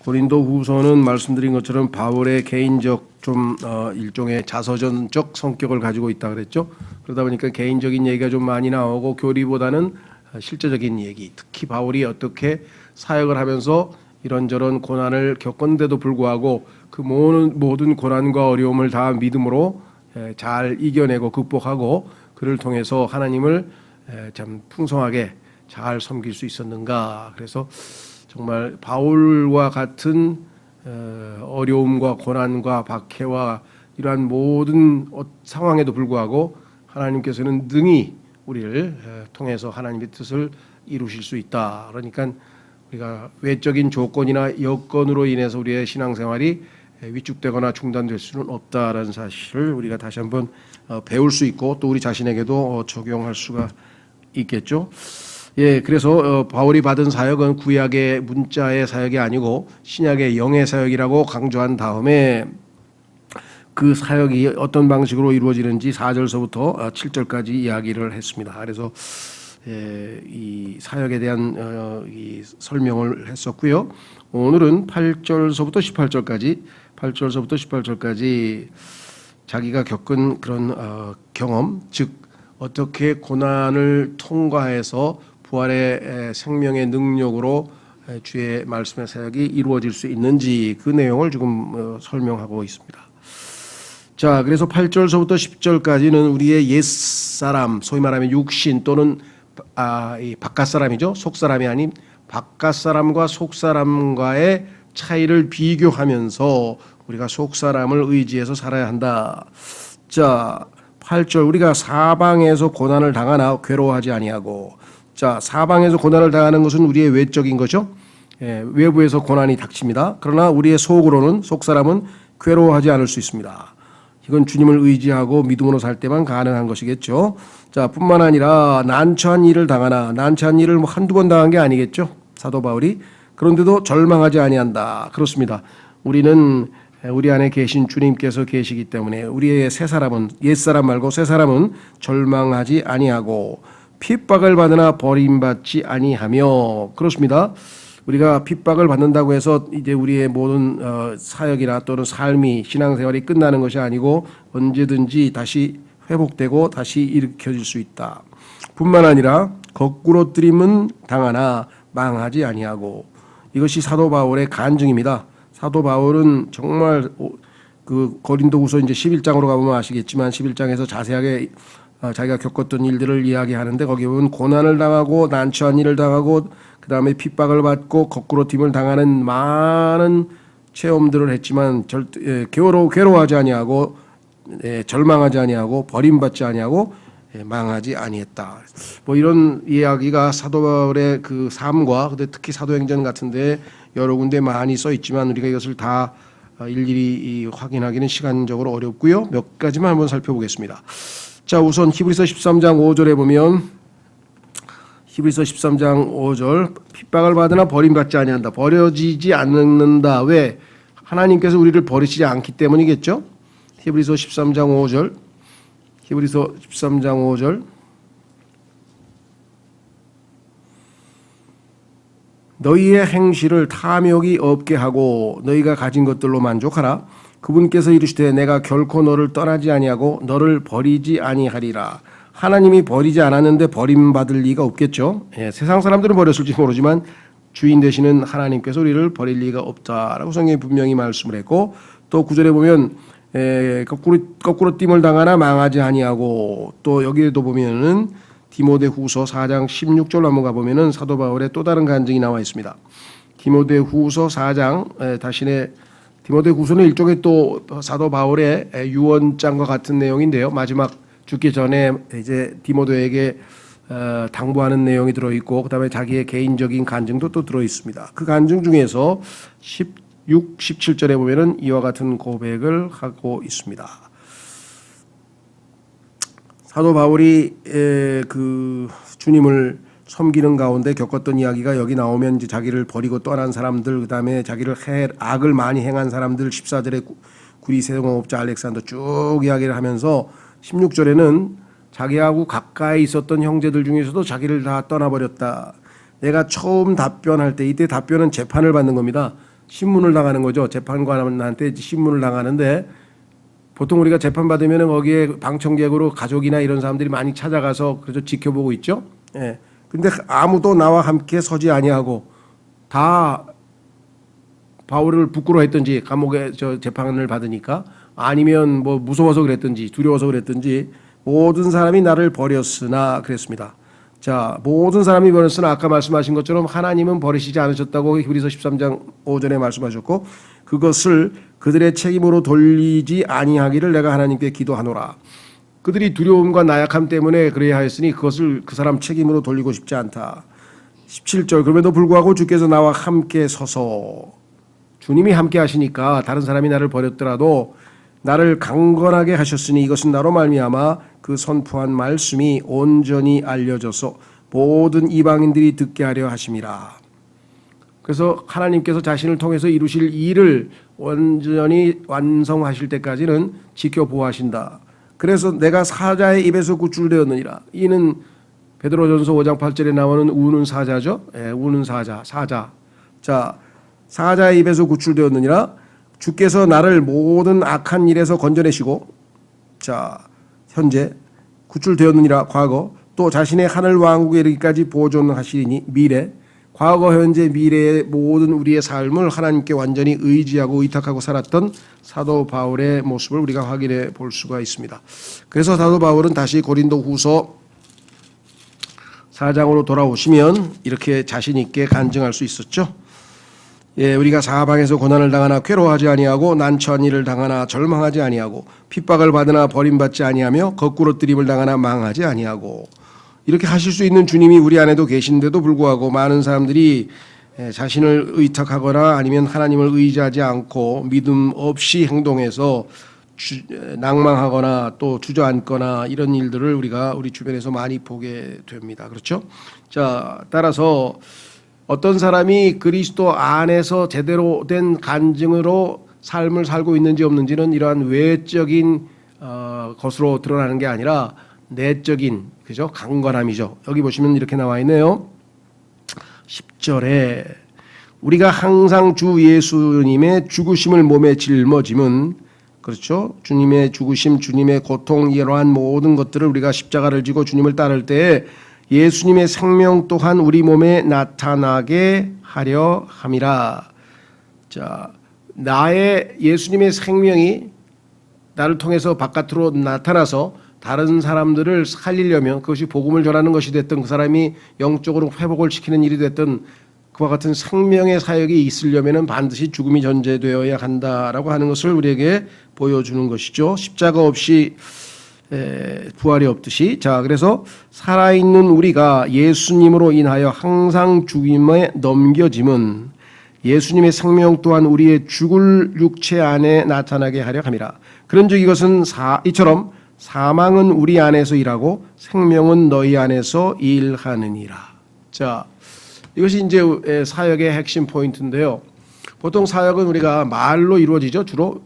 고린도 후서는 말씀드린 것처럼 바울의 개인적 좀 일종의 자서전적 성격을 가지고 있다 그랬죠. 그러다 보니까 개인적인 얘기가 좀 많이 나오고 교리보다는 실제적인 얘기, 특히 바울이 어떻게 사역을 하면서 이런저런 고난을 겪었는데도 불구하고 그 모든 고난과 어려움을 다 믿음으로 잘 이겨내고 극복하고 그를 통해서 하나님을 참 풍성하게 잘 섬길 수 있었는가. 그래서 정말 바울과 같은 어려움과 고난과 박해와 이러한 모든 상황에도 불구하고 하나님께서는 능히 우리를 통해서 하나님의 뜻을 이루실 수 있다. 그러니까 우리가 외적인 조건이나 여건으로 인해서 우리의 신앙생활이 위축되거나 중단될 수는 없다라는 사실을 우리가 다시 한번 배울 수 있고 또 우리 자신에게도 적용할 수가 있겠죠. 예, 그래서 바울이 받은 사역은 구약의 문자의 사역이 아니고 신약의 영의 사역이라고 강조한 다음에 그 사역이 어떤 방식으로 이루어지는지 4절서부터 7절까지 이야기를 했습니다. 그래서 이 사역에 대한 이 설명을 했었고요. 오늘은 8절서부터 18절까지 자기가 겪은 그런 경험, 즉 어떻게 고난을 통과해서 부활의 생명의 능력으로 주의 말씀의 사역이 이루어질 수 있는지 그 내용을 지금 설명하고 있습니다. 자, 그래서 8절서부터 10절까지는 우리의 옛사람, 소위 말하면 육신 또는 이 바깥사람이죠. 속사람이 아닌 바깥사람과 속사람과의 차이를 비교하면서 우리가 속사람을 의지해서 살아야 한다. 자, 8절 우리가 사방에서 고난을 당하나 괴로워하지 아니하고. 자, 사방에서 고난을 당하는 것은 우리의 외적인 거죠. 외부에서 고난이 닥칩니다. 그러나 우리의 속으로는 속사람은 괴로워하지 않을 수 있습니다. 이건 주님을 의지하고 믿음으로 살 때만 가능한 것이겠죠. 자, 뿐만 아니라 난처한 일을 당하나, 난처한 일을 뭐 한두 번 당한 게 아니겠죠. 사도 바울이. 그런데도 절망하지 아니한다. 그렇습니다. 우리는 우리 안에 계신 주님께서 계시기 때문에 우리의 새 사람은, 옛사람 말고 새 사람은 절망하지 아니하고 핍박을 받으나 버림받지 아니하며. 그렇습니다. 우리가 핍박을 받는다고 해서 이제 우리의 모든 사역이나 또는 삶이 신앙생활이 끝나는 것이 아니고 언제든지 다시 회복되고 다시 일으켜질 수 있다. 뿐만 아니라 거꾸로 뜨림은 당하나 망하지 아니하고. 이것이 사도 바울의 간증입니다. 사도 바울은 정말 그 고린도후서 이제 11장으로 가보면 아시겠지만 11장에서 자세하게 자기가 겪었던 일들을 이야기하는데 거기 보면 고난을 당하고 난처한 일을 당하고 그 다음에 핍박을 받고 거꾸로 팀을 당하는 많은 체험들을 했지만 괴로워하지 아니하고 절망하지 아니하고 버림받지 아니하고 망하지 아니했다. 뭐 이런 이야기가 사도 바울의 그 삶과 근데 특히 사도행전 같은데 여러 군데 많이 써 있지만 우리가 이것을 다 일일이 확인하기는 시간적으로 어렵고요. 몇 가지만 한번 살펴보겠습니다. 자, 우선 히브리서 13장 5절에 보면 히브리서 13장 5절 핍박을 받으나 버림받지 아니한다. 버려지지 않는다. 왜? 하나님께서 우리를 버리시지 않기 때문이겠죠. 히브리서 13장 5절 히브리서 13장 5절 너희의 행실을 탐욕이 없게 하고 너희가 가진 것들로 만족하라. 그분께서 이르시되 내가 결코 너를 떠나지 아니하고 너를 버리지 아니하리라. 하나님이 버리지 않았는데 버림받을 리가 없겠죠. 세상 사람들은 버렸을지 모르지만 주인 되시는 하나님께서 우리를 버릴 리가 없다라고 성경이 분명히 말씀을 했고 또 9절에 보면 거꾸로 띠을 당하나 망하지 아니하고 또 여기에도 보면은 디모데후서 4장 16절 한번 가보면은 사도 바울의 또 다른 간증이 나와 있습니다. 디모데후서 4장 디모데후서는 일종의 또 사도 바울의 유언장과 같은 내용인데요. 마지막 죽기 전에 이제 디모데에게 당부하는 내용이 들어있고 그다음에 자기의 개인적인 간증도 또 들어있습니다. 그 간증 중에서 16, 17절에 보면은 이와 같은 고백을 하고 있습니다. 사도 바울이 그 주님을 섬기는 가운데 겪었던 이야기가 여기 나오면 이제 자기를 버리고 떠난 사람들, 그다음에 자기를 악을 많이 행한 사람들, 14절에 구리세공업자 알렉산더 쭉 이야기를 하면서 16절에는 자기하고 가까이 있었던 형제들 중에서도 자기를 다 떠나버렸다. 내가 처음 답변할 때 이때 답변은 재판을 받는 겁니다. 신문을 당하는 거죠. 재판관한테 신문을 당하는데 보통 우리가 재판 받으면 거기에 방청객으로 가족이나 이런 사람들이 많이 찾아가서 그래서 지켜보고 있죠. 예. 근데 아무도 나와 함께 서지 아니하고 다 바울을 부끄러워했든지 감옥에 재판을 받으니까 아니면 뭐 무서워서 그랬든지 두려워서 그랬든지 모든 사람이 나를 버렸으나 그랬습니다. 자, 모든 사람이 버렸으나 아까 말씀하신 것처럼 하나님은 버리시지 않으셨다고 히브리서 13장 5절에 말씀하셨고 그것을 그들의 책임으로 돌리지 아니하기를 내가 하나님께 기도하노라. 그들이 두려움과 나약함 때문에 그래야 하였으니 그것을 그 사람 책임으로 돌리고 싶지 않다. 17절 그럼에도 불구하고 주께서 나와 함께 서서 주님이 함께 하시니까 다른 사람이 나를 버렸더라도 나를 강건하게 하셨으니 이것은 나로 말미암아 그 선포한 말씀이 온전히 알려져서 모든 이방인들이 듣게 하려 하심이라. 그래서 하나님께서 자신을 통해서 이루실 일을 온전히 완성하실 때까지는 지켜보호하신다. 그래서 내가 사자의 입에서 구출되었느니라. 이는 베드로전서 5장 8절에 나오는 우는 사자죠. 예, 우는 사자. 자, 사자의 입에서 구출되었느니라. 주께서 나를 모든 악한 일에서 건져내시고, 자, 현재 구출되었느니라. 과거 또 자신의 하늘 왕국에 이르기까지 보존하시리니 미래. 과거, 현재, 미래의 모든 우리의 삶을 하나님께 완전히 의지하고 의탁하고 살았던 사도 바울의 모습을 우리가 확인해 볼 수가 있습니다. 그래서 사도 바울은 다시 고린도후서 4장으로 돌아오시면 이렇게 자신 있게 간증할 수 있었죠. 예, 우리가 사방에서 고난을 당하나 괴로워하지 아니하고 난처한 일을 당하나 절망하지 아니하고 핍박을 받으나 버림받지 아니하며 거꾸로 뜨림을 당하나 망하지 아니하고 이렇게 하실 수 있는 주님이 우리 안에도 계신데도 불구하고 많은 사람들이 자신을 의탁하거나 아니면 하나님을 의지하지 않고 믿음 없이 행동해서 낭망하거나 또 주저앉거나 이런 일들을 우리가 우리 주변에서 많이 보게 됩니다. 그렇죠? 자, 따라서 어떤 사람이 그리스도 안에서 제대로 된 간증으로 삶을 살고 있는지 없는지는 이러한 외적인 것으로 드러나는 게 아니라 내적인, 그죠? 강건함이죠. 여기 보시면 이렇게 나와 있네요. 10절에 우리가 항상 주 예수님의 죽으심을 몸에 짊어짐은, 그렇죠? 주님의 죽으심, 주님의 고통, 이러한 모든 것들을 우리가 십자가를 지고 주님을 따를 때에 예수님의 생명 또한 우리 몸에 나타나게 하려 함이라. 자, 나의 예수님의 생명이 나를 통해서 바깥으로 나타나서 다른 사람들을 살리려면 그것이 복음을 전하는 것이 됐든 그 사람이 영적으로 회복을 시키는 일이 됐든 그와 같은 생명의 사역이 있으려면 반드시 죽음이 전제되어야 한다라고 하는 것을 우리에게 보여주는 것이죠. 십자가 없이 부활이 없듯이. 자, 그래서 살아있는 우리가 예수님으로 인하여 항상 죽임에 넘겨짐은 예수님의 생명 또한 우리의 죽을 육체 안에 나타나게 하려 함이라. 그런즉 이것은 이처럼 사망은 우리 안에서 일하고 생명은 너희 안에서 일하느니라. 자, 이것이 이제 사역의 핵심 포인트인데요. 보통 사역은 우리가 말로 이루어지죠. 주로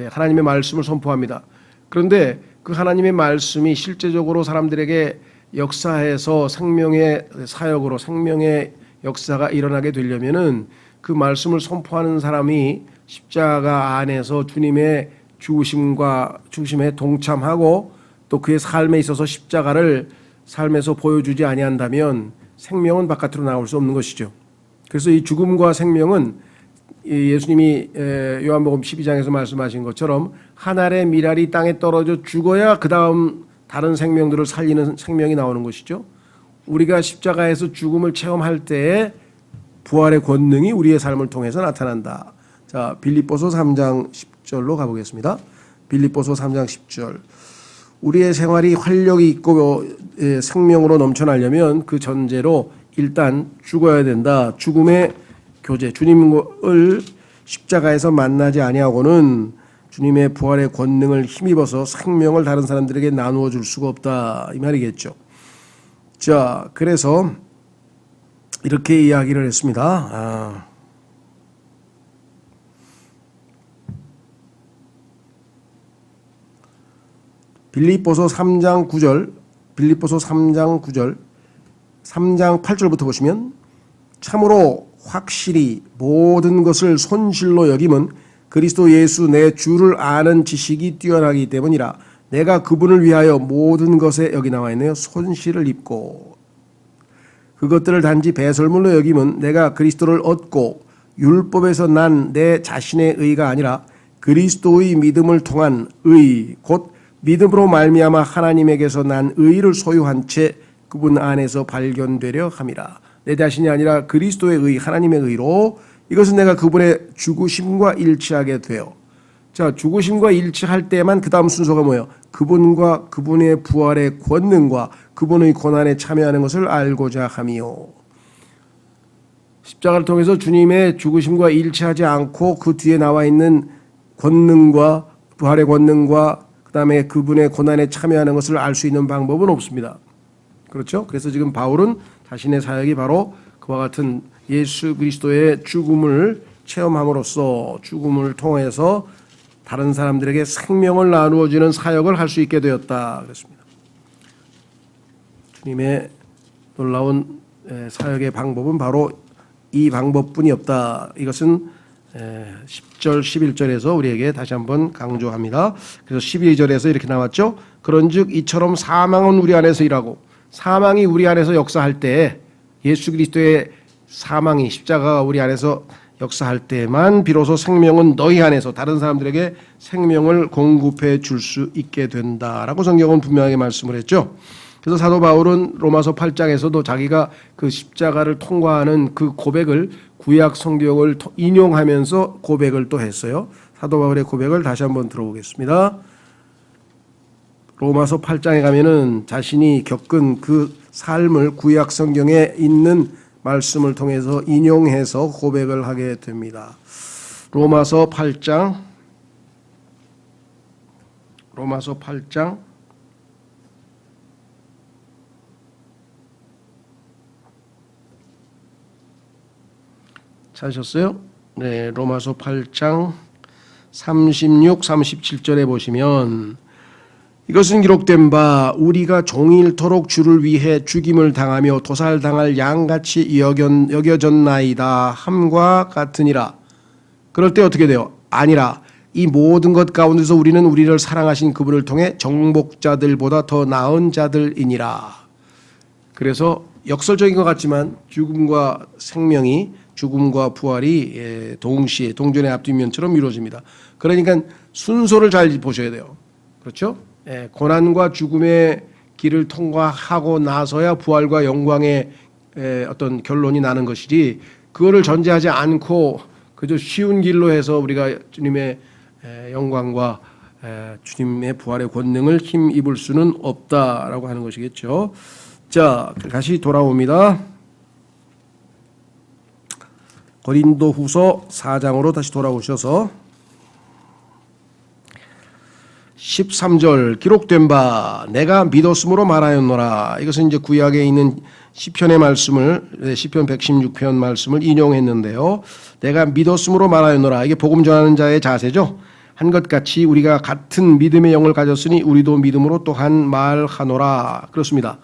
하나님의 말씀을 선포합니다. 그런데 그 하나님의 말씀이 실제적으로 사람들에게 역사해서 생명의 사역으로 생명의 역사가 일어나게 되려면은 그 말씀을 선포하는 사람이 십자가 안에서 주님의 죽으심에 동참하고 또 그의 삶에 있어서 십자가를 삶에서 보여주지 아니한다면 생명은 바깥으로 나올 수 없는 것이죠. 그래서 이 죽음과 생명은 예수님이 요한복음 12장에서 말씀하신 것처럼 한 알의 밀알이 땅에 떨어져 죽어야 그 다음 다른 생명들을 살리는 생명이 나오는 것이죠. 우리가 십자가에서 죽음을 체험할 때에 부활의 권능이 우리의 삶을 통해서 나타난다. 자, 빌립보서 3장 10절로 가보겠습니다. 빌립보서 3장 10절. 우리의 생활이 활력이 있고 생명으로 넘쳐나려면 그 전제로 일단 죽어야 된다. 죽음의 교제, 주님을 십자가에서 만나지 아니하고는 주님의 부활의 권능을 힘입어서 생명을 다른 사람들에게 나누어 줄 수가 없다. 이 말이겠죠. 자, 그래서 이렇게 이야기를 했습니다. 빌립보서 3장 9절, 3장 8절부터 보시면 참으로 확실히 모든 것을 손실로 여김은 그리스도 예수 내 주를 아는 지식이 뛰어나기 때문이라. 내가 그분을 위하여 모든 것에, 여기 나와 있네요, 손실을 입고 그것들을 단지 배설물로 여김은 내가 그리스도를 얻고 율법에서 난 내 자신의 의가 아니라 그리스도의 믿음을 통한 의, 곧 믿음으로 말미암아 하나님에게서 난 의를 소유한 채 그분 안에서 발견되려 함이라. 내 자신이 아니라 그리스도의 의, 하나님의 의로 이것은 내가 그분의 죽으심과 일치하게 되어. 자, 죽으심과 일치할 때만 그 다음 순서가 뭐예요? 그분과 그분의 부활의 권능과 그분의 고난에 참여하는 것을 알고자 함이요. 십자가를 통해서 주님의 죽으심과 일치하지 않고 그 뒤에 나와 있는 권능과 부활의 권능과 그다음에 그분의 고난에 참여하는 것을 알 수 있는 방법은 없습니다. 그렇죠? 그래서 지금 바울은 자신의 사역이 바로 그와 같은 예수 그리스도의 죽음을 체험함으로써 죽음을 통해서 다른 사람들에게 생명을 나누어 주는 사역을 할 수 있게 되었다 그랬습니다. 주님의 놀라운 사역의 방법은 바로 이 방법뿐이 없다. 이것은 10절 11절에서 우리에게 다시 한번 강조합니다. 그래서 12절에서 이렇게 나왔죠. 그런즉 이처럼 사망은 우리 안에서 일하고, 사망이 우리 안에서 역사할 때, 예수 그리스도의 사망이 십자가가 우리 안에서 역사할 때만 비로소 생명은 너희 안에서 다른 사람들에게 생명을 공급해 줄 수 있게 된다라고 성경은 분명하게 말씀을 했죠. 그래서 사도 바울은 로마서 8장에서도 자기가 그 십자가를 통과하는 그 고백을 구약 성경을 인용하면서 고백을 또 했어요. 사도 바울의 고백을 다시 한번 들어보겠습니다. 로마서 8장에 가면은 자신이 겪은 그 삶을 구약 성경에 있는 말씀을 통해서 인용해서 고백을 하게 됩니다. 로마서 8장 찾으셨어요? 네, 로마서 8장 36, 37절에 보시면 이것은 기록된 바 우리가 종일토록 주를 위해 죽임을 당하며 도살당할 양같이 여겨졌나이다 함과 같으니라. 그럴 때 어떻게 돼요? 아니라 이 모든 것 가운데서 우리는 우리를 사랑하신 그분을 통해 정복자들보다 더 나은 자들이니라. 그래서 역설적인 것 같지만 죽음과 생명이, 죽음과 부활이 동시에 동전의 앞뒷면처럼 이루어집니다. 그러니까 순서를 잘 보셔야 돼요. 그렇죠? 고난과 죽음의 길을 통과하고 나서야 부활과 영광의 어떤 결론이 나는 것이지, 그거를 전제하지 않고 그저 쉬운 길로 해서 우리가 주님의 영광과 주님의 부활의 권능을 힘입을 수는 없다라고 하는 것이겠죠. 자, 다시 돌아옵니다. 고린도후서 4장으로 다시 돌아오셔서 13절 기록된 바 내가 믿었으므로 말하였노라. 이것은 이제 구약에 있는 시편의 말씀을, 시편 116편 말씀을 인용했는데요. 내가 믿었으므로 말하였노라. 이게 복음 전하는 자의 자세죠. 한 것 같이 우리가 같은 믿음의 영을 가졌으니 우리도 믿음으로 또한 말하노라. 그렇습니다.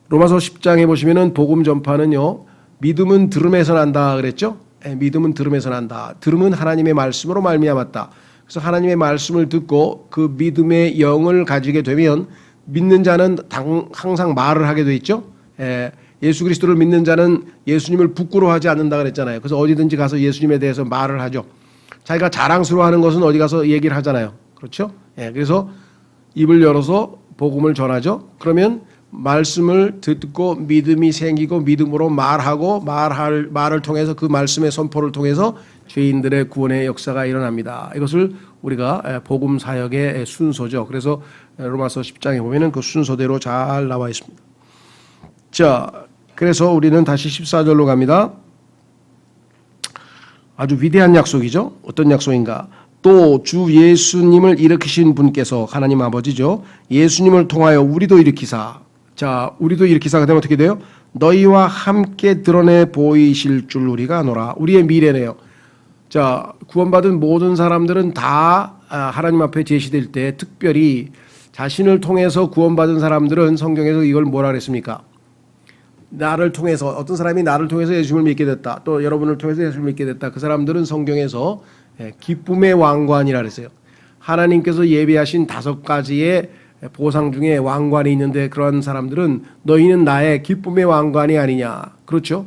로마서 10장에 보시면은 복음 전파는요, 믿음은 들음에서 난다 그랬죠. 믿음은 들음에서 난다. 들음은 하나님의 말씀으로 말미암았다. 그래서 하나님의 말씀을 듣고 그 믿음의 영을 가지게 되면 믿는 자는 항상 말을 하게 돼 있죠. 예수 그리스도를 믿는 자는 예수님을 부끄러워하지 않는다 그랬잖아요. 그래서 어디든지 가서 예수님에 대해서 말을 하죠. 자기가 자랑스러워하는 것은 어디 가서 얘기를 하잖아요. 그렇죠? 그래서 입을 열어서 복음을 전하죠. 그러면 말씀을 듣고 믿음이 생기고 믿음으로 말하고 말을 통해서 그 말씀의 선포를 통해서 죄인들의 구원의 역사가 일어납니다. 이것을 우리가 복음 사역의 순서죠. 그래서 로마서 10장에 보면은 그 순서대로 잘 나와 있습니다. 자, 그래서 우리는 다시 14절로 갑니다. 아주 위대한 약속이죠. 어떤 약속인가? 또 주 예수님을 일으키신 분께서, 하나님 아버지죠, 예수님을 통하여 우리도 일으키사. 자, 우리도 일으키사가 되면 어떻게 돼요? 너희와 함께 드러내 보이실 줄 우리가 아노라. 우리의 미래네요. 자, 구원받은 모든 사람들은 다 하나님 앞에 제시될 때, 특별히 자신을 통해서 구원받은 사람들은 성경에서 이걸 뭐라 그랬습니까? 나를 통해서 어떤 사람이 나를 통해서 예수님을 믿게 됐다. 또 여러분을 통해서 예수님을 믿게 됐다. 그 사람들은 성경에서 기쁨의 왕관이라 그랬어요. 하나님께서 예비하신 5가지의 보상 중에 왕관이 있는데 그런 사람들은 너희는 나의 기쁨의 왕관이 아니냐. 그렇죠?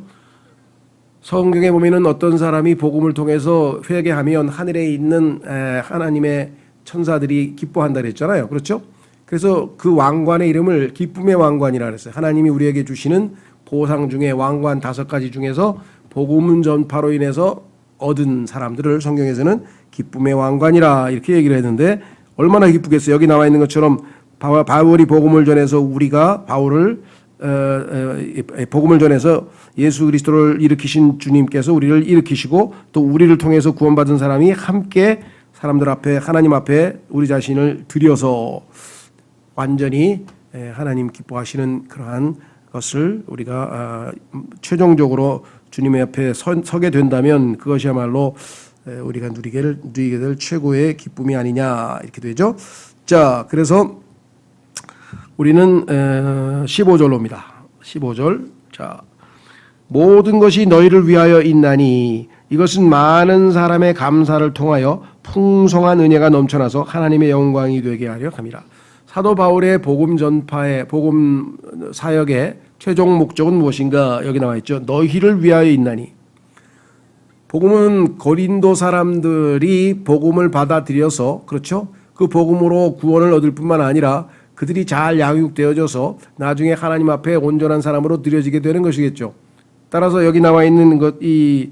성경에 보면은 어떤 사람이 복음을 통해서 회개하면 하늘에 있는 하나님의 천사들이 기뻐한다 그랬잖아요. 그렇죠? 그래서 그 왕관의 이름을 기쁨의 왕관이라 그랬어요. 하나님이 우리에게 주시는 보상 중에 왕관 5가지 중에서 복음 전파로 인해서 얻은 사람들을 성경에서는 기쁨의 왕관이라 이렇게 얘기를 했는데 얼마나 기쁘겠어요. 여기 나와 있는 것처럼 바울이 복음을 전해서 우리가 바울을 복음을 전해서 예수 그리스도를 일으키신 주님께서 우리를 일으키시고 또 우리를 통해서 구원받은 사람이 함께 사람들 앞에 하나님 앞에 우리 자신을 드려서 완전히 하나님 기뻐하시는 그러한 것을 우리가 최종적으로 주님의 옆에 서게 된다면 그것이야말로 우리가 누리게 될 최고의 기쁨이 아니냐 이렇게 되죠. 자, 그래서 우리는 15절로입니다. 15절. 자, 모든 것이 너희를 위하여 있나니 이것은 많은 사람의 감사를 통하여 풍성한 은혜가 넘쳐나서 하나님의 영광이 되게 하려 함이라. 사도 바울의 복음 전파의 복음 사역의 최종 목적은 무엇인가? 여기 나와 있죠. 너희를 위하여 있나니. 복음은 고린도 사람들이 복음을 받아들여서 그렇죠? 그 복음으로 구원을 얻을 뿐만 아니라 그들이 잘 양육되어져서 나중에 하나님 앞에 온전한 사람으로 드려지게 되는 것이겠죠. 따라서 여기 나와 있는 이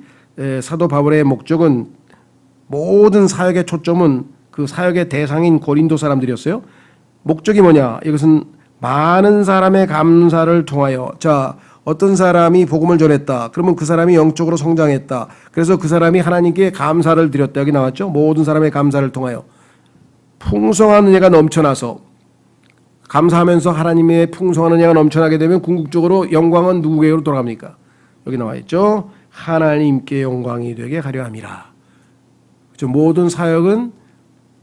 사도 바울의 목적은 모든 사역의 초점은 그 사역의 대상인 고린도 사람들이었어요. 목적이 뭐냐? 이것은 많은 사람의 감사를 통하여 자 어떤 사람이 복음을 전했다. 그러면 그 사람이 영적으로 성장했다. 그래서 그 사람이 하나님께 감사를 드렸다. 여기 나왔죠. 모든 사람의 감사를 통하여 풍성한 은혜가 넘쳐나서 감사하면서 하나님의 풍성한 은혜가 넘쳐나게 되면 궁극적으로 영광은 누구에게로 돌아갑니까? 여기 나와 있죠. 하나님께 영광이 되게 하려 함이라. 그렇죠? 모든 사역은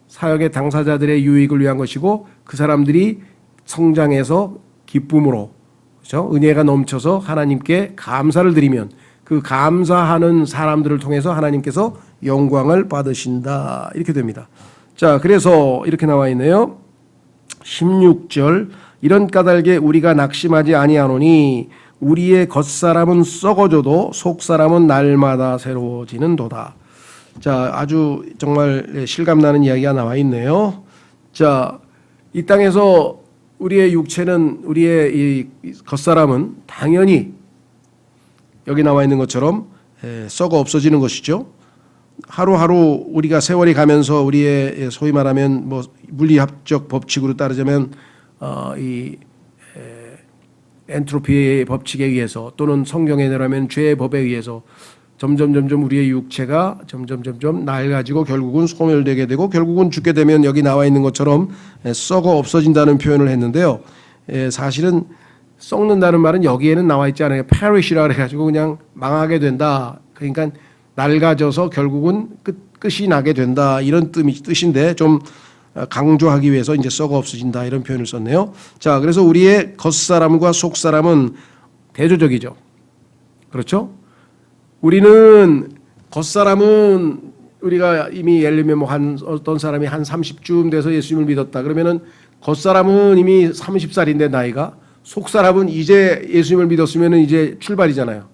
사역의 당사자들의 유익을 위한 것이고 그 사람들이 성장해서 기쁨으로 그렇죠? 은혜가 넘쳐서 하나님께 감사를 드리면 그 감사하는 사람들을 통해서 하나님께서 영광을 받으신다. 이렇게 됩니다. 자, 그래서 이렇게 나와 있네요. 16절 이런 까닭에 우리가 낙심하지 아니하노니 우리의 겉사람은 썩어져도 속사람은 날마다 새로워지는 도다. 자, 아주 정말 실감나는 이야기가 나와 있네요. 자, 이 땅에서 우리의 육체는 우리의 이 겉사람은 당연히 여기 나와 있는 것처럼 썩어 없어지는 것이죠. 하루하루 우리가 세월이 가면서 우리의 소위 말하면 뭐 물리학적 법칙으로 따르자면 이 엔트로피의 법칙에 의해서 또는 성경에 따르면 죄의 법에 의해서 점점 우리의 육체가 점점 낡아지고 결국은 소멸되게 되고 결국은 죽게 되면 여기 나와 있는 것처럼 썩어 없어진다는 표현을 했는데요. 사실은 썩는다는 말은 여기에는 나와 있지 않아요. perish라 그래가지고 그냥 망하게 된다. 그러니까 낡아져서 결국은 끝이 나게 된다. 이런 뜻인데 좀 강조하기 위해서 이제 썩어 없어진다 이런 표현을 썼네요. 자, 그래서 우리의 겉사람과 속사람은 대조적이죠. 그렇죠? 우리는 겉사람은 우리가 이미 예를 들면 뭐 어떤 사람이 한 30쯤 돼서 예수님을 믿었다. 그러면은 겉사람은 이미 30살인데 나이가 속사람은 이제 예수님을 믿었으면은 이제 출발이잖아요.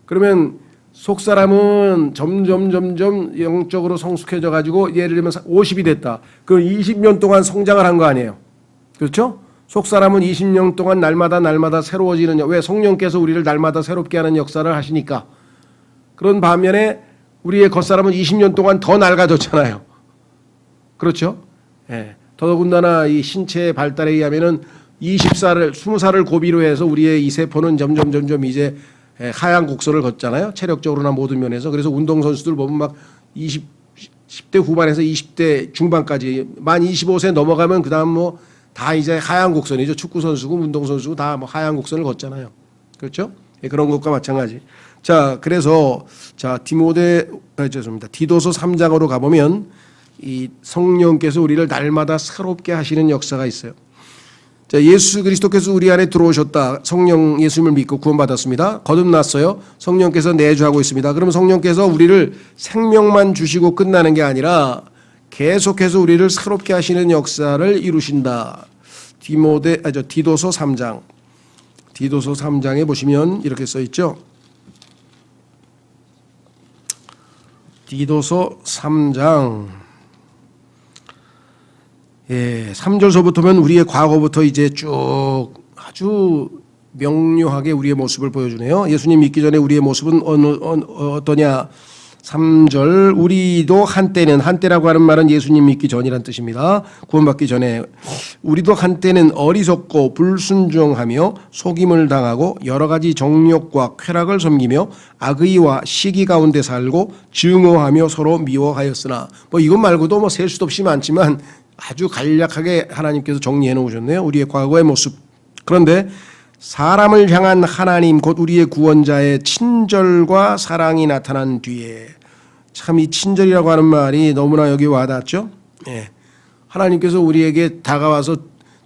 그러면 속사람은 점점 영적으로 성숙해져 가지고 예를 들면 50이 됐다. 그 20년 동안 성장을 한 거 아니에요. 그렇죠? 속사람은 20년 동안 날마다 새로워지는 왜 성령께서 우리를 날마다 새롭게 하는 역사를 하시니까. 그런 반면에 우리의 겉사람은 20년 동안 더 낡아졌잖아요. 그렇죠? 예. 더더군다나 이 신체의 발달에 의하면은 20살을 고비로 해서 우리의 이 세포는 점점 이제 하향 곡선을 걷잖아요. 체력적으로나 모든 면에서. 그래서 운동선수들 보면 막 10대 후반에서 20대 중반까지 만 25세 넘어가면 그다음 뭐 다 이제 하향 곡선이죠. 축구 선수고 운동 선수고 다 뭐 하향 곡선을 걷잖아요. 그렇죠? 그런 것과 마찬가지. 자, 그래서 디도서 3장으로 가보면 이 성령께서 우리를 날마다 새롭게 하시는 역사가 있어요. 자, 예수 그리스도께서 우리 안에 들어오셨다. 성령 예수님을 믿고 구원받았습니다. 거듭났어요. 성령께서 내주하고 있습니다. 그럼 성령께서 우리를 생명만 주시고 끝나는 게 아니라 계속해서 우리를 새롭게 하시는 역사를 이루신다. 디도서 3장. 디도서 3장에 보시면 이렇게 써 있죠. 디도서 3장 3절서부터면 우리의 과거부터 이제 쭉 아주 명료하게 우리의 모습을 보여주네요. 예수님 믿기 전에 우리의 모습은 어떠냐. 3절 우리도 한때라고 하는 말은 예수님 믿기 전이란 뜻입니다. 구원받기 전에 우리도 한때는 어리석고 불순종하며 속임을 당하고 여러 가지 정욕과 쾌락을 섬기며 악의와 시기 가운데 살고 증오하며 서로 미워하였으나 뭐 이것 말고도 뭐 셀 수도 없이 많지만 아주 간략하게 하나님께서 정리해 놓으셨네요. 우리의 과거의 모습. 그런데 사람을 향한 하나님 곧 우리의 구원자의 친절과 사랑이 나타난 뒤에 참 이 친절이라고 하는 말이 너무나 여기 와닿죠. 하나님께서 우리에게 다가와서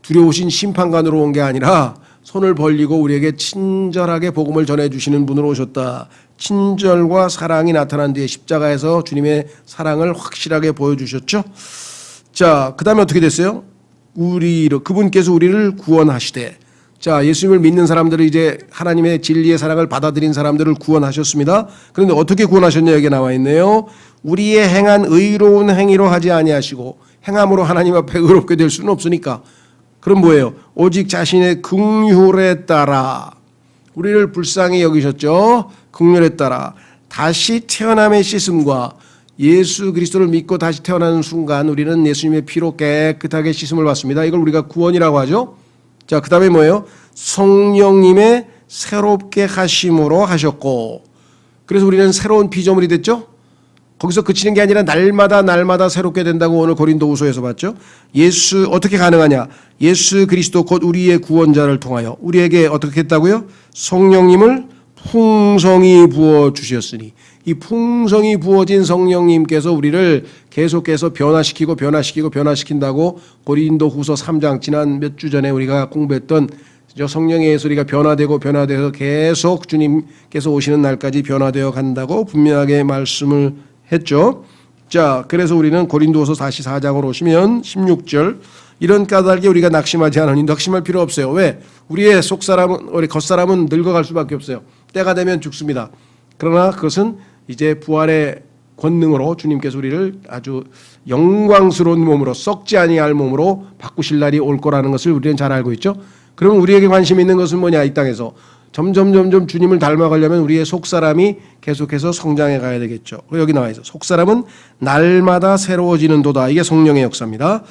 두려우신 심판관으로 온 게 아니라 손을 벌리고 우리에게 친절하게 복음을 전해주시는 분으로 오셨다. 친절과 사랑이 나타난 뒤에 십자가에서 주님의 사랑을 확실하게 보여주셨죠. 자, 그 다음에 어떻게 됐어요? 그분께서 우리를 구원하시되, 자, 예수님을 믿는 사람들을 이제 하나님의 진리의 사랑을 받아들인 사람들을 구원하셨습니다. 그런데 어떻게 구원하셨냐 여기 나와 있네요. 우리의 행한 의로운 행위로 하지 아니하시고 행함으로 하나님 앞에 의롭게 될 수는 없으니까. 그럼 뭐예요? 오직 자신의 긍휼에 따라 우리를 불쌍히 여기셨죠. 긍휼에 따라 다시 태어남의 씻음과 예수 그리스도를 믿고 다시 태어나는 순간 우리는 예수님의 피로 깨끗하게 씻음을 받습니다. 이걸 우리가 구원이라고 하죠. 자, 그 다음에 뭐예요? 성령님의 새롭게 하심으로 하셨고, 그래서 우리는 새로운 피조물이 됐죠. 거기서 그치는 게 아니라 날마다 새롭게 된다고 오늘 고린도후서에서 봤죠. 예수 어떻게 가능하냐? 예수 그리스도 곧 우리의 구원자를 통하여 우리에게 어떻게 했다고요? 성령님을 풍성히 부어 주셨으니, 이 풍성히 부어진 성령님께서 우리를 계속해서 변화시킨다고 고린도후서 3장 지난 몇 주 전에 우리가 공부했던 성령의 소리가 변화돼서 계속 주님께서 오시는 날까지 변화되어 간다고 분명하게 말씀을 했죠. 자, 그래서 우리는 고린도후서 다시 4장으로 오시면 16절 이런 까닭에 우리가 낙심하지 않으니 낙심할 필요 없어요. 왜? 우리의 우리 겉사람은 늙어갈 수밖에 없어요. 때가 되면 죽습니다. 그러나 그것은 이제 부활의 권능으로 주님께서 우리를 아주 영광스러운 몸으로 썩지 아니할 몸으로 바꾸실 날이 올 거라는 것을 우리는 잘 알고 있죠. 그러면 우리에게 관심 있는 것은 뭐냐? 이 땅에서 점점 주님을 닮아가려면 우리의 속사람이 계속해서 성장해 가야 되겠죠. 여기 나와 있어. 속사람은 날마다 새로워지는도다. 이게 성령의 역사입니다.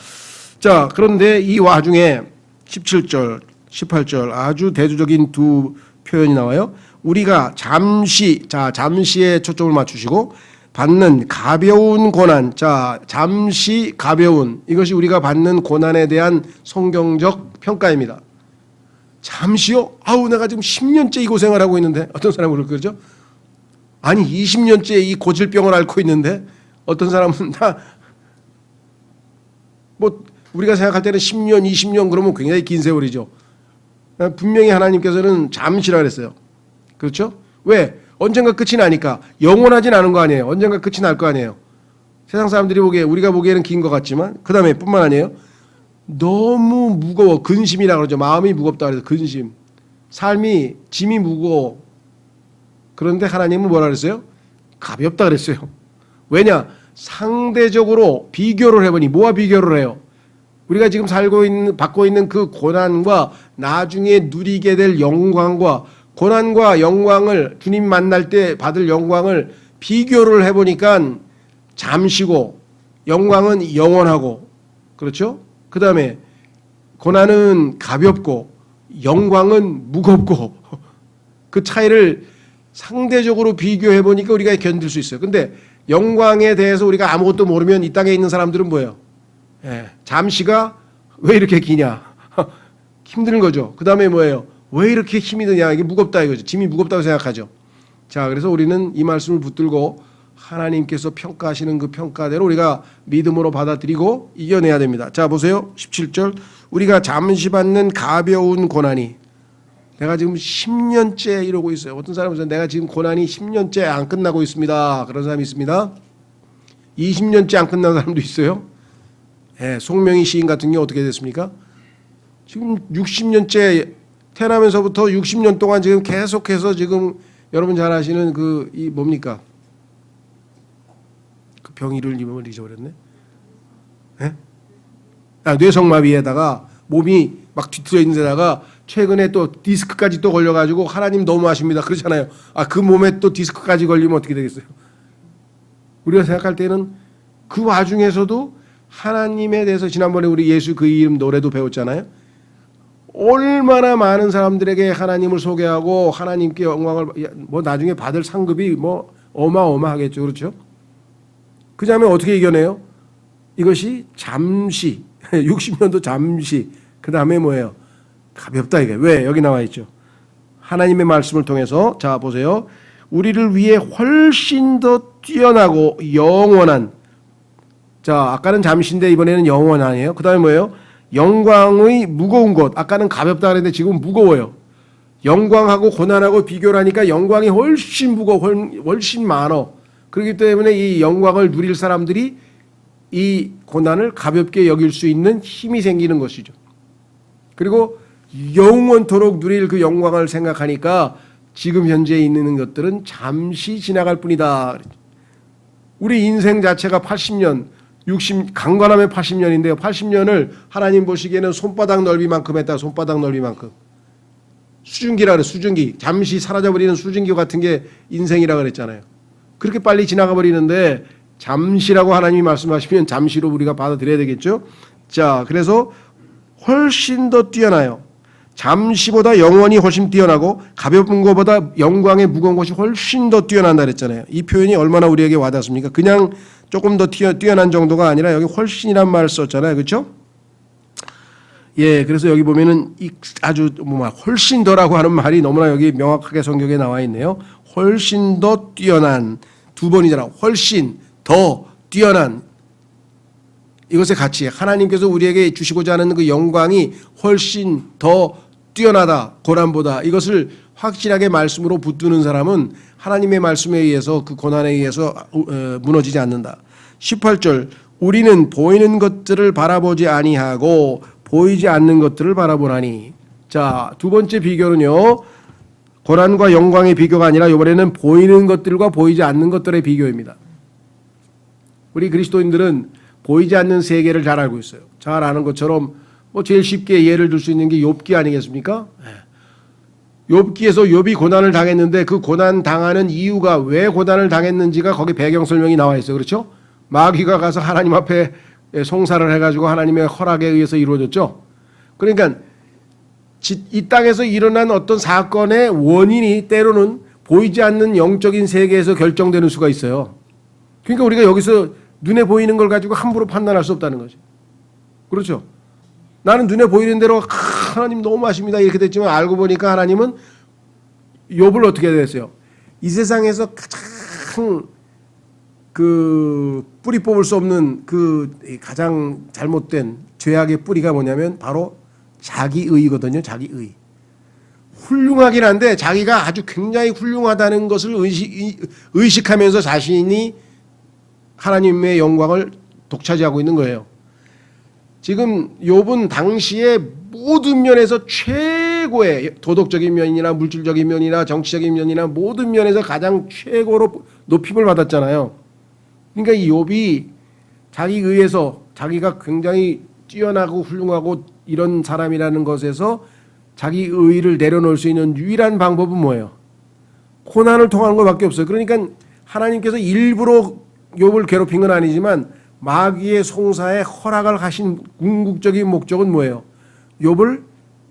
자, 그런데 이 와중에 17절, 18절 아주 대조적인 두 표현이 나와요. 우리가 잠시에 초점을 맞추시고 받는 가벼운 고난, 자, 잠시 가벼운, 이것이 우리가 받는 고난에 대한 성경적 평가입니다. 잠시요? 아우, 내가 지금 10년째 이 고생을 하고 있는데. 어떤 사람은 그러죠? 아니, 20년째 이 고질병을 앓고 있는데. 어떤 사람은 우리가 생각할 때는 10년, 20년 그러면 굉장히 긴 세월이죠. 분명히 하나님께서는 잠시라 그랬어요. 그렇죠? 왜? 언젠가 끝이 나니까. 영원하진 않은 거 아니에요. 언젠가 끝이 날 거 아니에요. 세상 사람들이 우리가 보기에는 긴 것 같지만, 그 다음에 뿐만 아니에요. 너무 무거워. 근심이라고 그러죠. 마음이 무겁다 그래서 근심. 삶이 짐이 무거워. 그런데 하나님은 뭐라 그랬어요? 가볍다 그랬어요. 왜냐? 상대적으로 비교를 해보니 뭐와 비교를 해요? 우리가 지금 받고 있는 그 고난과 나중에 누리게 될 영광과 고난과 영광을 주님 만날 때 받을 영광을 비교를 해보니까 잠시고 영광은 영원하고, 그렇죠? 그 다음에 고난은 가볍고 영광은 무겁고 그 차이를 상대적으로 비교해 보니까 우리가 견딜 수 있어요. 근데 영광에 대해서 우리가 아무것도 모르면 이 땅에 있는 사람들은 뭐예요? 잠시가 왜 이렇게 기냐? 힘든 거죠. 그 다음에 뭐예요? 왜 이렇게 힘이 드냐? 이게 무겁다 이거죠. 짐이 무겁다고 생각하죠. 자, 그래서 우리는 이 말씀을 붙들고 하나님께서 평가하시는 그 평가대로 우리가 믿음으로 받아들이고 이겨내야 됩니다. 자, 보세요. 17절. 우리가 잠시 받는 가벼운 고난이, 내가 지금 10년째 이러고 있어요. 어떤 사람은 내가 지금 고난이 10년째 안 끝나고 있습니다. 그런 사람이 있습니다. 20년째 안 끝난 사람도 있어요. 예, 송명희 시인 같은 경우 어떻게 됐습니까? 지금 60년째 태어나면서부터 60년 동안 지금 계속해서 지금 여러분 잘 아시는 이 뭡니까? 그 병 이름을 잊어버렸네. 예? 뇌성마비에다가 몸이 막 뒤틀려 있는 데다가 최근에 또 디스크까지 또 걸려가지고 하나님 너무하십니다 그렇잖아요. 그 몸에 또 디스크까지 걸리면 어떻게 되겠어요? 우리가 생각할 때는 그 와중에서도 하나님에 대해서 지난번에 우리 예수 그 이름 노래도 배웠잖아요. 얼마나 많은 사람들에게 하나님을 소개하고 하나님께 영광을 뭐 나중에 받을 상급이 뭐 어마어마하겠죠. 그렇죠? 그 다음에 어떻게 이겨내요? 이것이 잠시 60년도 잠시 그 다음에 뭐예요? 가볍다 이게. 왜? 여기 나와 있죠. 하나님의 말씀을 통해서 자 보세요. 우리를 위해 훨씬 더 뛰어나고 영원한, 자 아까는 잠시인데 이번에는 영원 아니에요. 그 다음에 뭐예요? 영광의 무거운 것. 아까는 가볍다 그랬는데 지금 무거워요. 영광하고 고난하고 비교를 하니까 영광이 훨씬 무거워, 훨씬 많어. 그렇기 때문에 이 영광을 누릴 사람들이 이 고난을 가볍게 여길 수 있는 힘이 생기는 것이죠. 그리고 영원토록 누릴 그 영광을 생각하니까 지금 현재 있는 것들은 잠시 지나갈 뿐이다. 우리 인생 자체가 80년, 60, 강건하면 80년인데요. 80년을 하나님 보시기에는 손바닥 넓이만큼 했다. 손바닥 넓이만큼. 수증기라 그래. 수증기. 잠시 사라져버리는 수증기 같은 게 인생이라 그랬잖아요. 그렇게 빨리 지나가 버리는데 잠시라고 하나님이 말씀하시면 잠시로 우리가 받아들여야 되겠죠. 자, 그래서 훨씬 더 뛰어나요. 잠시보다 영원히 훨씬 뛰어나고 가벼운 것보다 영광의 무거운 것이 훨씬 더 뛰어난다 그랬잖아요. 이 표현이 얼마나 우리에게 와닿습니까? 그냥 조금 더 뛰어난 정도가 아니라 여기 훨씬이란 말을 썼잖아요. 그렇죠? 예, 그래서 여기 보면은 아주 훨씬 더라고 하는 말이 너무나 여기 명확하게 성경에 나와 있네요. 훨씬 더 뛰어난, 두 번이잖아. 훨씬 더 뛰어난, 이것의 가치, 하나님께서 우리에게 주시고자 하는 그 영광이 훨씬 더 뛰어나다, 고난보다. 이것을 확실하게 말씀으로 붙드는 사람은 하나님의 말씀에 의해서 그 고난에 의해서 무너지지 않는다. 18절, 우리는 보이는 것들을 바라보지 아니하고 보이지 않는 것들을 바라보나니. 자, 두 번째 비교는요, 고난과 영광의 비교가 아니라 이번에는 보이는 것들과 보이지 않는 것들의 비교입니다. 우리 그리스도인들은 보이지 않는 세계를 잘 알고 있어요. 잘 아는 것처럼 뭐 제일 쉽게 예를 들 수 있는 게 욥기 아니겠습니까? 욥기에서 욥이 고난을 당했는데 그 고난 당하는 이유가 왜 고난을 당했는지가 거기 배경 설명이 나와 있어요. 그렇죠? 마귀가 가서 하나님 앞에 송사를 해가지고 하나님의 허락에 의해서 이루어졌죠. 그러니까 이 땅에서 일어난 어떤 사건의 원인이 때로는 보이지 않는 영적인 세계에서 결정되는 수가 있어요. 그러니까 우리가 여기서 눈에 보이는 걸 가지고 함부로 판단할 수 없다는 거죠. 그렇죠? 나는 눈에 보이는 대로 하나님 너무하십니다 이렇게 됐지만 알고 보니까 하나님은 욥을 어떻게 됐어요? 이 세상에서 가장 그 뿌리 뽑을 수 없는 그 가장 잘못된 죄악의 뿌리가 뭐냐면 바로 자기의거든요. 자기의. 훌륭하긴 한데 자기가 아주 굉장히 훌륭하다는 것을 의식하면서 자신이 하나님의 영광을 독차지하고 있는 거예요. 지금 욥은 당시에 모든 면에서 최고의 도덕적인 면이나 물질적인 면이나 정치적인 면이나 모든 면에서 가장 최고로 높임을 받았잖아요. 그러니까 이 욥이 자기 의해서 자기가 굉장히 뛰어나고 훌륭하고 이런 사람이라는 것에서 자기 의의를 내려놓을 수 있는 유일한 방법은 뭐예요? 고난을 통하는 것밖에 없어요. 그러니까 하나님께서 일부러 욥을 괴롭힌 건 아니지만 마귀의 송사에 허락을 하신 궁극적인 목적은 뭐예요? 욥을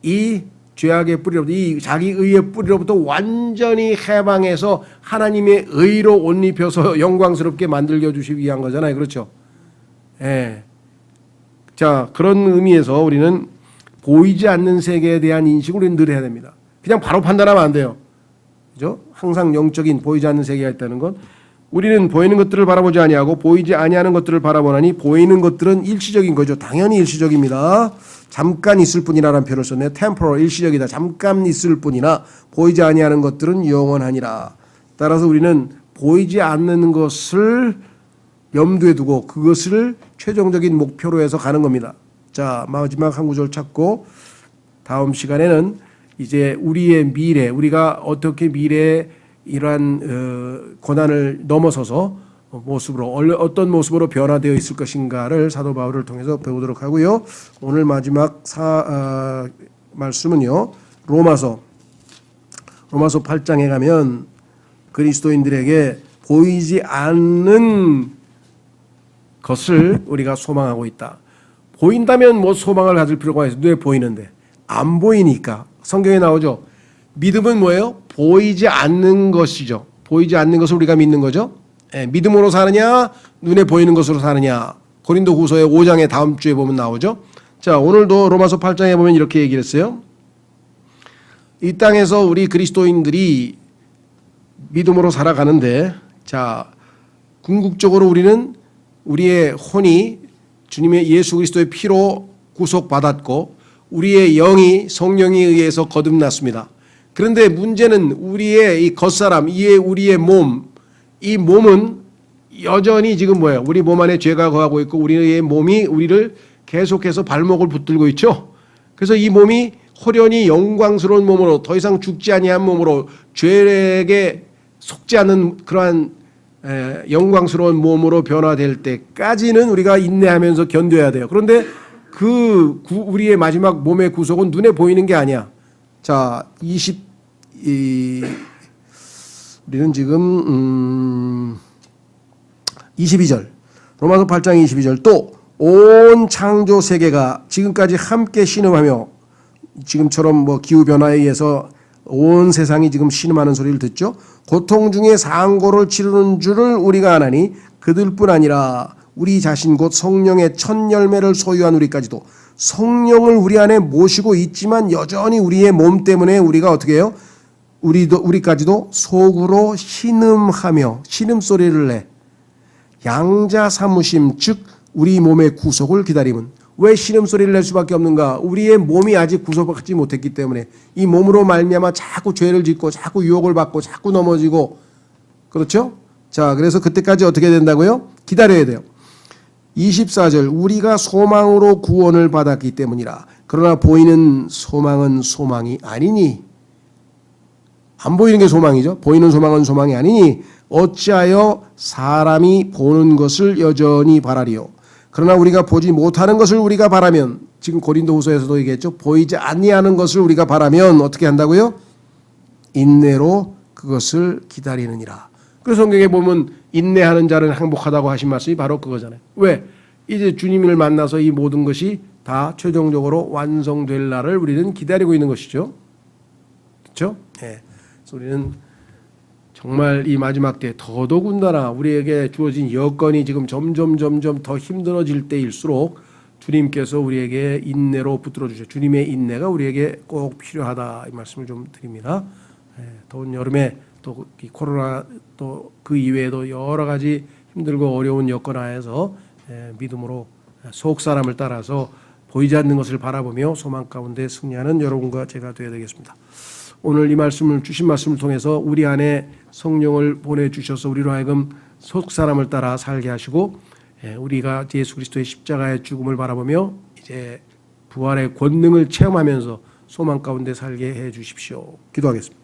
이 죄악의 뿌리로부터, 이 자기 의의 뿌리로부터 완전히 해방해서 하나님의 의로 옷 입혀서 영광스럽게 만들어 주시기 위한 거잖아요. 그렇죠? 예. 자, 그런 의미에서 우리는 보이지 않는 세계에 대한 인식을 우리는 늘 해야 됩니다. 그냥 바로 판단하면 안 돼요. 그죠? 항상 영적인 보이지 않는 세계가 있다는 건 우리는 보이는 것들을 바라보지 아니하고 보이지 아니하는 것들을 바라보나니 보이는 것들은 일시적인 거죠. 당연히 일시적입니다. 잠깐 있을 뿐이라는 표현을 썼네요. temporal, 일시적이다. 잠깐 있을 뿐이나 보이지 아니하는 것들은 영원하니라. 따라서 우리는 보이지 않는 것을 염두에 두고 그것을 최종적인 목표로 해서 가는 겁니다. 자, 마지막 한 구절 찾고 다음 시간에는 이제 우리의 미래, 우리가 어떻게 미래에 이러한 고난을 넘어서서 모습으로 어떤 모습으로 변화되어 있을 것인가를 사도 바울을 통해서 배우도록 하고요. 오늘 마지막 말씀은요. 로마서 8장에 가면 그리스도인들에게 보이지 않는 것을 우리가 소망하고 있다. 보인다면 뭐 소망을 가질 필요가 있어. 눈에 보이는데 안 보이니까 성경에 나오죠. 믿음은 뭐예요? 보이지 않는 것이죠. 보이지 않는 것을 우리가 믿는 거죠. 믿음으로 사느냐 눈에 보이는 것으로 사느냐. 고린도후서의 5장에 다음 주에 보면 나오죠. 자, 오늘도 로마서 8장에 보면 이렇게 얘기를 했어요. 이 땅에서 우리 그리스도인들이 믿음으로 살아가는데, 자, 궁극적으로 우리는 우리의 혼이 주님의 예수 그리스도의 피로 구속받았고 우리의 영이 성령에 의해서 거듭났습니다. 그런데 문제는 우리의 이 겉사람, 우리의 몸, 이 몸은 여전히 지금 뭐예요? 우리 몸 안에 죄가 거하고 있고 우리의 몸이 우리를 계속해서 발목을 붙들고 있죠. 그래서 이 몸이 호련히 영광스러운 몸으로 더 이상 죽지 아니한 몸으로 죄에게 속지 않는 그러한 영광스러운 몸으로 변화될 때까지는 우리가 인내하면서 견뎌야 돼요. 그런데 우리의 마지막 몸의 구속은 눈에 보이는 게 아니야. 자, 우리는 지금 22절 로마서 8장 22절 또 온 창조 세계가 지금까지 함께 신음하며 지금처럼 뭐 기후변화에 의해서 온 세상이 지금 신음하는 소리를 듣죠. 고통 중에 상고를 치르는 줄을 우리가 아나니 그들뿐 아니라 우리 자신 곧 성령의 첫 열매를 소유한 우리까지도 성령을 우리 안에 모시고 있지만 여전히 우리의 몸 때문에 우리가 어떻게 해요? 우리까지도 속으로 신음하며 신음소리를 내 양자 사무심 즉 우리 몸의 구속을 기다림은 왜 신음소리를 낼 수밖에 없는가? 우리의 몸이 아직 구속받지 못했기 때문에 이 몸으로 말미암아 자꾸 죄를 짓고 자꾸 유혹을 받고 자꾸 넘어지고 그렇죠? 자, 그래서 그때까지 어떻게 된다고요? 기다려야 돼요. 24절 우리가 소망으로 구원을 받았기 때문이라. 그러나 보이는 소망은 소망이 아니니 안 보이는 게 소망이죠. 보이는 소망은 소망이 아니니 어찌하여 사람이 보는 것을 여전히 바라리요. 그러나 우리가 보지 못하는 것을 우리가 바라면 지금 고린도후서에서도 얘기했죠. 보이지 아니하는 것을 우리가 바라면 어떻게 한다고요? 인내로 그것을 기다리느니라. 그래서 성경에 보면 인내하는 자는 행복하다고 하신 말씀이 바로 그거잖아요. 왜? 이제 주님을 만나서 이 모든 것이 다 최종적으로 완성될 날을 우리는 기다리고 있는 것이죠. 그렇죠? 예. 그래서 우리는 정말 이 마지막 때 더더군다나 우리에게 주어진 여건이 지금 점점 더 힘들어질 때일수록 주님께서 우리에게 인내로 붙들어 주셔. 주님의 인내가 우리에게 꼭 필요하다 이 말씀을 좀 드립니다. 더운 여름에 또 이 코로나 또 그 이외에도 여러 가지 힘들고 어려운 여건 하에서 믿음으로 속 사람을 따라서 보이지 않는 것을 바라보며 소망 가운데 승리하는 여러분과 제가 되어야 되겠습니다. 오늘 이 말씀을 주신 말씀을 통해서 우리 안에 성령을 보내주셔서 우리로 하여금 속 사람을 따라 살게 하시고 우리가 예수 그리스도의 십자가의 죽음을 바라보며 이제 부활의 권능을 체험하면서 소망 가운데 살게 해 주십시오. 기도하겠습니다.